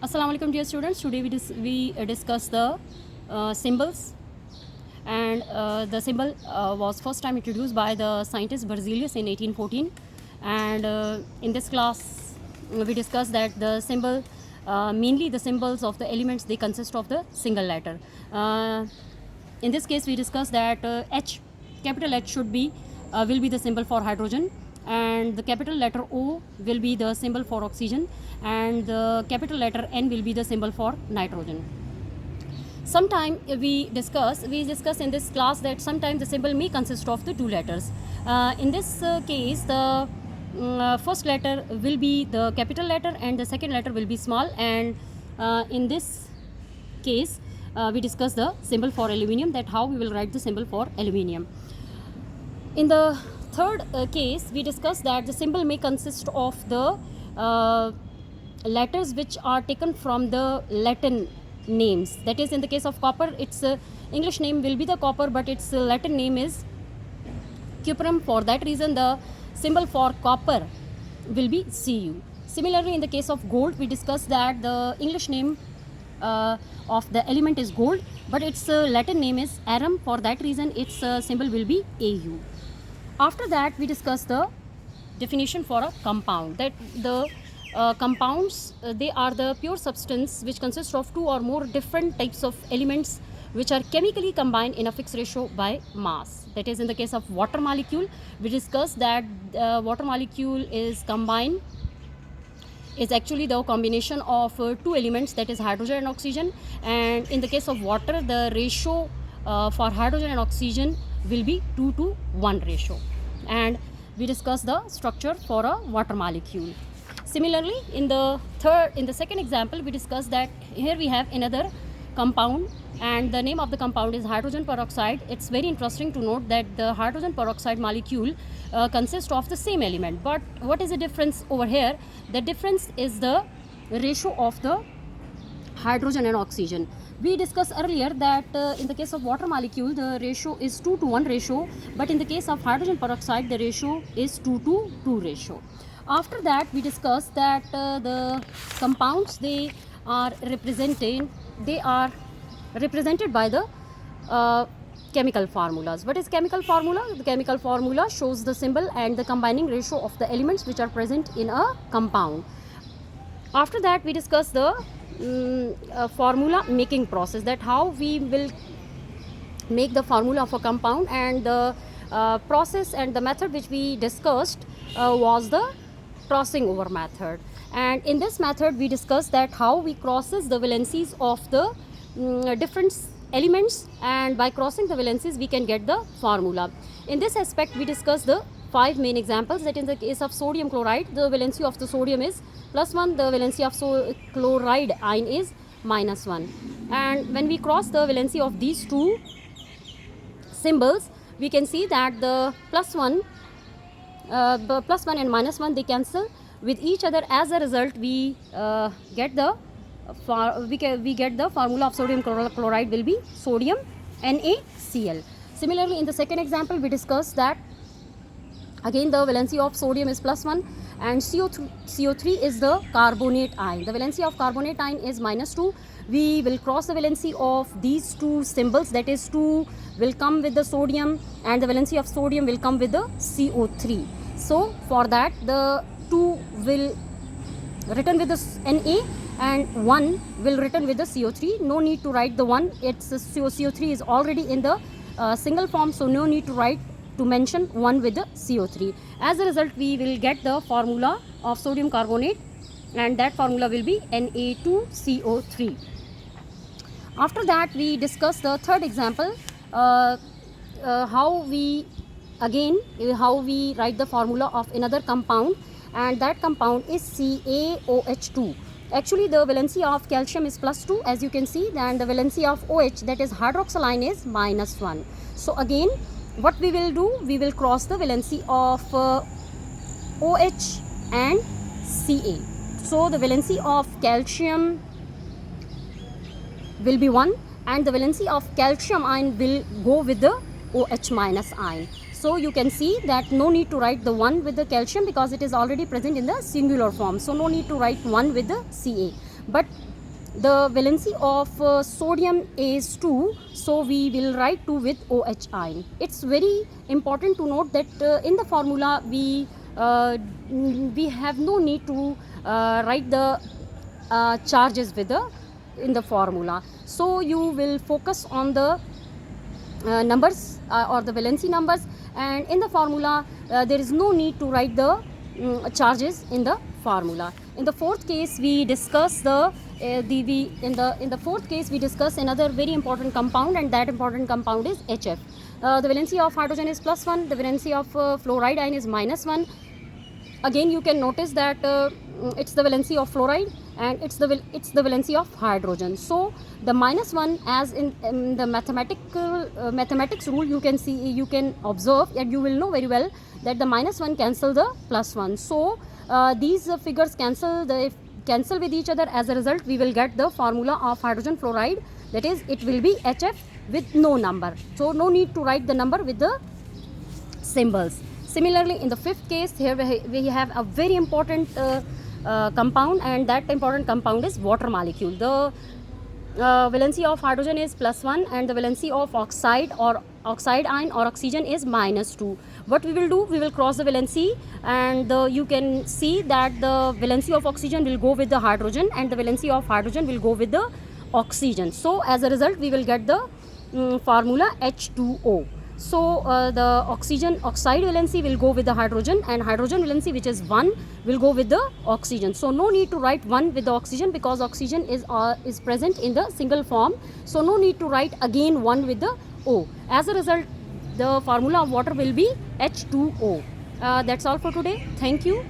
Assalamu alaikum dear students. Today we discuss the symbols, and the symbol was first time introduced by the scientist Berzelius in 1814, and in this class we discussed that the symbol, mainly the symbols of the elements, they consist of the single letter. In this case we discussed that H, capital H should be will be the symbol for hydrogen, and the capital letter O will be the symbol for oxygen, and the capital letter N will be the symbol for nitrogen. Sometime we discuss in this class that sometimes the symbol may consist of the two letters. In this case, the first letter will be the capital letter and the second letter will be small, and in this case we discuss the symbol for aluminium, that how we will write the symbol for aluminium. In the third case, we discuss that the symbol may consist of the letters which are taken from the Latin names. That is, in the case of copper, its English name will be the copper, but its Latin name is cuprum. For that reason, the symbol for copper will be Cu. Similarly, in the case of gold, we discussed that the English name of the element is gold, but its Latin name is arum. For that reason, its symbol will be Au. After that, we discuss the definition for a compound, that the compounds, they are the pure substance which consists of two or more different types of elements which are chemically combined in a fixed ratio by mass. That is, in the case of water molecule, we discussed that water molecule is combined, is actually the combination of two elements, that is hydrogen and oxygen, and in the case of water, the ratio for hydrogen and oxygen will be 2 to 1 ratio. And we discuss the structure for a water molecule. Similarly, in the second example, we discuss that here we have another compound, and the name of the compound is hydrogen peroxide. It's very interesting to note that the hydrogen peroxide molecule consists of the same element, but what is the difference over here? The difference is the ratio of the hydrogen and oxygen. We discussed earlier that in the case of water molecule, the ratio is 2 to 1 ratio, but in the case of hydrogen peroxide, the ratio is 2 to 2 ratio. After that, we discussed that the compounds, they are represented by the chemical formulas. What is chemical formula? The chemical formula shows the symbol and the combining ratio of the elements which are present in a compound. After that, we discuss the formula making process, that how we will make the formula of a compound, and the process and the method which we discussed was the crossing over method. And in this method, we discussed that how we crosses the valencies of the different elements, and by crossing the valencies we can get the formula. In this aspect, we discussed the 5 main examples, that in the case of sodium chloride, the valency of the sodium is +1, the valency of chloride ion is -1. And when we cross the valency of these two symbols, we can see that the +1 and -1, they cancel with each other. As a result, we get the formula of sodium chloride will be sodium NaCl. Similarly, in the second example, we discussed that again the valency of sodium is +1, and CO3 is the carbonate ion. The valency of carbonate ion is -2. We will cross the valency of these two symbols, that is 2 will come with the sodium and the valency of sodium will come with the CO3. So for that, the 2 will written with the Na and 1 will written with the CO3. No need to write the 1, its CO3 is already in the single form, so no need to mention 1 with the CO3. As a result, we will get the formula of sodium carbonate, and that formula will be Na2CO3. After that, we discuss the third example, how we write the formula of another compound, and that compound is CaOH2. Actually, the valency of calcium is +2, as you can see, and the valency of OH, that is hydroxyl ion, is -1. So again, what we will do, we will cross the valency of OH and Ca. So the valency of calcium will be 1, and the valency of calcium ion will go with the OH- ion. So you can see that no need to write the 1 with the calcium because it is already present in the singular form. So no need to write 1 with the Ca. But The valency of sodium is 2, so we will write 2 with OH ion. It's very important to note that in the formula we have no need to write the charges with the in the formula. So you will focus on the numbers or the valency numbers, and in the formula there is no need to write the charges in the formula. In the fourth case we discuss in the fourth case we discuss another very important compound, and that important compound is HF. The valency of hydrogen is +1, the valency of fluoride ion is -1. Again you can notice that it's the valency of fluoride and it's the valency of hydrogen. So the -1, as in the mathematics rule, you can observe and you will know very well that the -1 cancel the +1. So these figures cancel with each other. As a result, we will get the formula of hydrogen fluoride, that is, it will be HF with no number. So no need to write the number with the symbols. Similarly, in the fifth case, here we have a very important compound, and that important compound is water molecule. The valency of hydrogen is +1 and the valency of oxide ion or oxygen is -2. What we will do, we will cross the valency, and you can see that the valency of oxygen will go with the hydrogen and the valency of hydrogen will go with the oxygen. So as a result, we will get the formula H2O. So the oxide valency will go with the hydrogen, and hydrogen valency, which is 1, will go with the oxygen. So no need to write 1 with the oxygen because oxygen is present in the single form. So no need to write again 1 with the O. As a result, the formula of water will be H2O. That's all for today. Thank you.